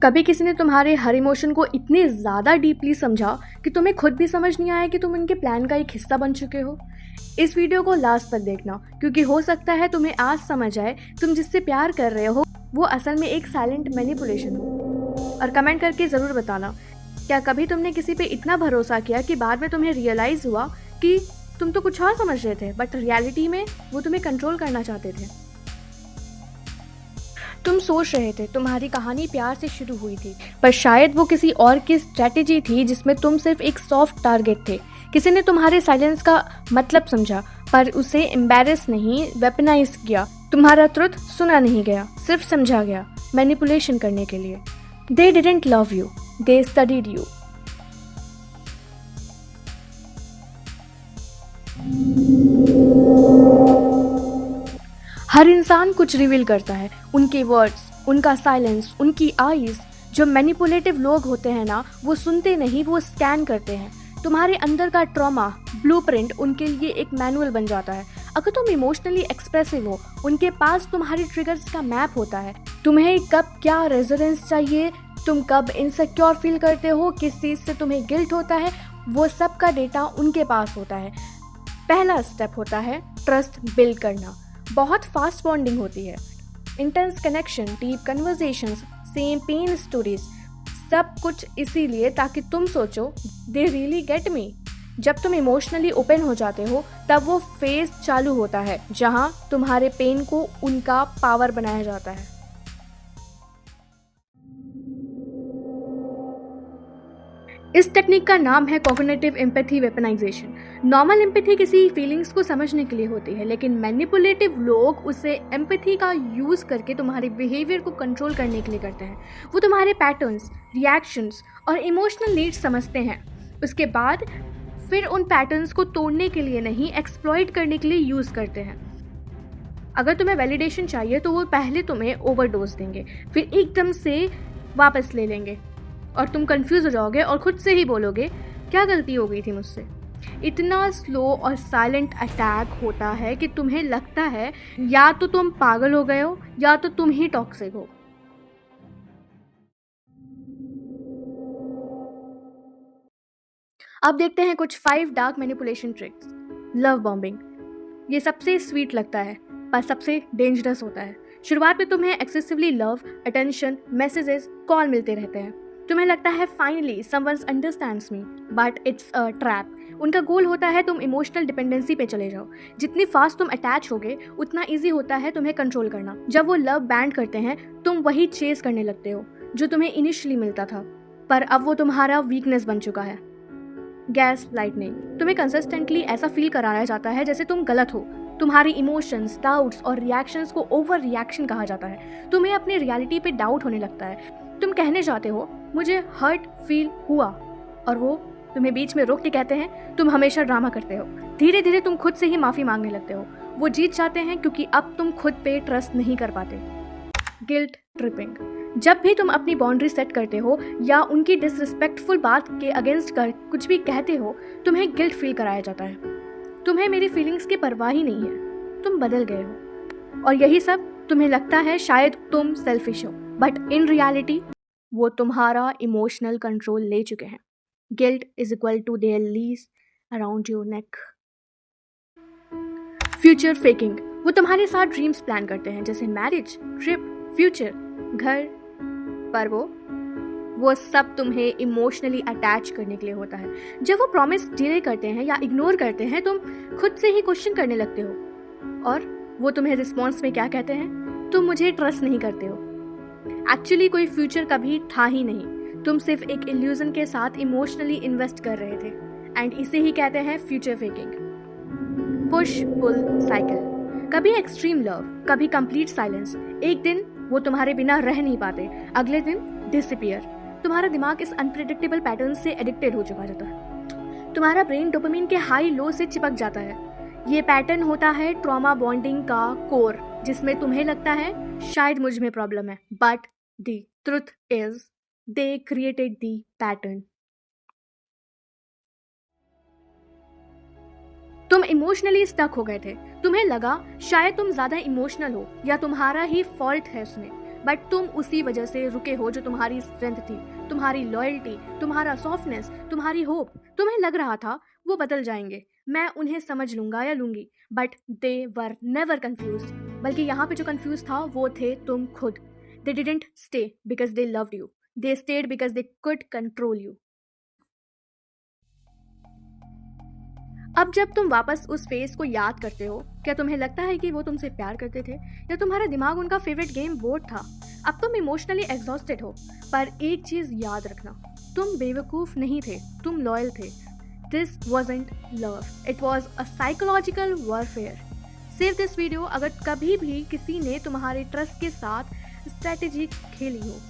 कभी किसी ने तुम्हारे हर इमोशन को इतने ज़्यादा डीपली समझा कि तुम्हें खुद भी समझ नहीं आया कि तुम उनके प्लान का एक हिस्सा बन चुके हो? इस वीडियो को लास्ट तक देखना, क्योंकि हो सकता है तुम्हें आज समझ आए तुम जिससे प्यार कर रहे हो वो असल में एक साइलेंट मैनिपुलेशन हो। और कमेंट करके ज़रूर बताना, क्या कभी तुमने किसी पे इतना भरोसा किया कि बाद में तुम्हें रियलाइज़ हुआ कि तुम तो कुछ और समझ रहे थे, बट रियलिटी में वो तुम्हें कंट्रोल करना चाहते थे। तुम सोच रहे थे तुम्हारी कहानी प्यार से शुरू हुई थी, पर शायद वो किसी और की स्ट्रेटेजी थी जिसमें तुम सिर्फ एक सॉफ्ट टारगेट थे। किसी ने तुम्हारे साइलेंस का मतलब समझा, पर उसे एम्बैरेस नहीं, वेपनाइज किया। तुम्हारा ट्रुथ सुना नहीं गया, सिर्फ समझा गया मैनिपुलेशन करने के लिए। They didn't love you, they studied you. हर इंसान कुछ रिवील करता है, उनके वर्ड्स, उनका साइलेंस, उनकी आईज। जो मैनिपुलेटिव लोग होते हैं ना, वो सुनते नहीं, वो स्कैन करते हैं। तुम्हारे अंदर का ट्रॉमा ब्लूप्रिंट उनके लिए एक मैनुअल बन जाता है। अगर तुम इमोशनली एक्सप्रेसिव हो, उनके पास तुम्हारे ट्रिगर्स का मैप होता है। तुम्हें कब क्या रेजोनेंस चाहिए, तुम कब इनसिक्योर फील करते हो, किस चीज़ से तुम्हें गिल्ट होता है, वो सब का डेटा उनके पास होता है। पहला स्टेप होता है ट्रस्ट बिल्ड करना। बहुत फास्ट बॉन्डिंग होती है, intense connection, deep conversations, same pain stories, सब कुछ इसीलिए ताकि तुम सोचो दे रियली गेट मी। जब तुम इमोशनली ओपन हो जाते हो तब वो फेज चालू होता है जहां तुम्हारे पेन को उनका पावर बनाया जाता है। इस टेक्निक का नाम है cognitive empathy weaponisation. Normal empathy किसी फीलिंग्स को समझने के लिए होती है, लेकिन मैनिपुलेटिव लोग उसे एम्पैथी का यूज करके तुम्हारे बिहेवियर को कंट्रोल करने के लिए करते हैं। वो तुम्हारे पैटर्न्स, रिएक्शंस और इमोशनल नीड्स समझते हैं। उसके बाद फिर उन पैटर्न्स को तोड़ने के लिए नहीं, एक्सप्लॉइट करने के लिए यूज करते हैं। अगर तुम्हें वैलिडेशन चाहिए तो वो पहले तुम्हें ओवरडोज देंगे, फिर एकदम से वापस ले लेंगे और तुम कंफ्यूज हो जाओगे और खुद से ही बोलोगे क्या गलती हो गई थी मुझसे। इतना स्लो और साइलेंट अटैक होता है कि तुम्हें लगता है या तो तुम पागल हो गए हो या तो तुम ही टॉक्सिक हो। अब देखते हैं कुछ 5 dark manipulation tricks. Love bombing, ये सबसे स्वीट लगता है पर सबसे डेंजरस होता है। शुरुआत में तुम्हें excessively love, attention, messages, call मिलते रहते हैं। तुम्हें लगता है finally someone understands me, but it's a trap. उनका गोल होता है तुम इमोशनल डिपेंडेंसी पे चले जाओ। जितनी फास्ट तुम अटैच होगे उतना ईजी होता है तुम्हें कंट्रोल करना। जब वो लव बैंड करते हैं तुम वही चेस करने लगते हो जो तुम्हें इनिशियली मिलता था, पर अब वो तुम्हारा वीकनेस बन चुका है। गैस लाइटनिंग, तुम्हें कंसिस्टेंटली ऐसा फील कराया जाता है जैसे तुम गलत हो। तुम्हारी इमोशंस, डाउट्स और रिएक्शंस को ओवर रिएक्शन कहा जाता है। तुम्हें अपनी रियलिटी पे डाउट होने लगता है। तुम कहने जाते हो मुझे हर्ट फील हुआ, और वो तुम्हें बीच में रोक के कहते हैं तुम हमेशा ड्रामा करते हो। धीरे धीरे तुम खुद से ही माफ़ी मांगने लगते हो। वो जीत जाते हैं क्योंकि अब तुम खुद पे ट्रस्ट नहीं कर पाते। गिल्ट ट्रिपिंग, जब भी तुम अपनी बाउंड्री सेट करते हो या उनकी डिसरिस्पेक्टफुल बात के अगेंस्ट कर कुछ भी कहते हो, तुम्हें गिल्ट फील कराया जाता है। तुम्हें मेरी फीलिंग्स की परवाह ही नहीं है, तुम बदल गए हो। और यही सब तुम्हें लगता है शायद तुम सेल्फिश हो, बट इन रियलिटी वो तुम्हारा इमोशनल कंट्रोल ले चुके हैं। Guilt is equal to their leash around your neck. Future faking, वो तुम्हारे साथ ड्रीम्स प्लान करते हैं जैसे मैरिज, ट्रिप, फ्यूचर, घर, पर वो सब तुम्हें इमोशनली अटैच करने के लिए होता है। जब वो प्रॉमिस डिले करते हैं या इग्नोर करते हैं तुम खुद से ही क्वेश्चन करने लगते हो, और वो तुम्हें रिस्पॉन्स में क्या कहते हैं, तुम मुझे ट्रस्ट नहीं करते हो। एक्चुअली कोई फ्यूचर कभी था ही नहीं, तुम सिर्फ एक इल्यूजन के साथ इमोशनली इन्वेस्ट कर रहे थे, एंड इसे ही कहते हैं future faking. Push pull cycle, कभी एक्सट्रीम लव, कभी कंप्लीट साइलेंस। एक दिन वो तुम्हारे बिना रह नहीं पाते, अगले दिन डिसअपीयर। तुम्हारा दिमाग इस अनप्रेडिक्टेबल पैटर्न से एडिक्टेड हो चुका जाता है। तुम्हारा ब्रेन डोपामिन के हाई लो से चिपक जाता है। ये पैटर्न होता है ट्रॉमा बॉन्डिंग का कोर, जिसमें तुम्हें लगता है शायद मुझ में प्रॉब्लम है, but the truth is they created the pattern. तुम इमोशनली स्टक हो गए थे। तुम्हें लगा शायद तुम ज्यादा इमोशनल हो या तुम्हारा ही फॉल्ट है उसमें, बट तुम उसी वजह से रुके हो जो तुम्हारी स्ट्रेंथ थी, तुम्हारी लॉयल्टी, तुम्हारा सॉफ्टनेस, तुम्हारी होप। तुम्हें लग रहा था वो बदल जाएंगे, मैं उन्हें समझ लूंगा या लूंगी, but they were never confuse. बल्कि यहाँ पे जो कंफ्यूज था वो थे तुम खुद। They didn't stay because they loved you, they stayed because they could control you. अब जब तुम वापस उस फेस को याद करते हो, क्या तुम्हें लगता है कि वो तुमसे प्यार करते थे या तुम्हारा दिमाग उनका फेवरेट गेम बोर्ड था? अब तुम इमोशनली एग्जॉस्टेड हो, पर एक चीज याद रखना, तुम बेवकूफ नहीं थे, तुम लॉयल थे। This wasn't love, it was a psychological warfare. Save this video अगर कभी भी किसी ने तुम्हारे ट्रस्ट के साथ स्ट्रेटेजी खेली हो।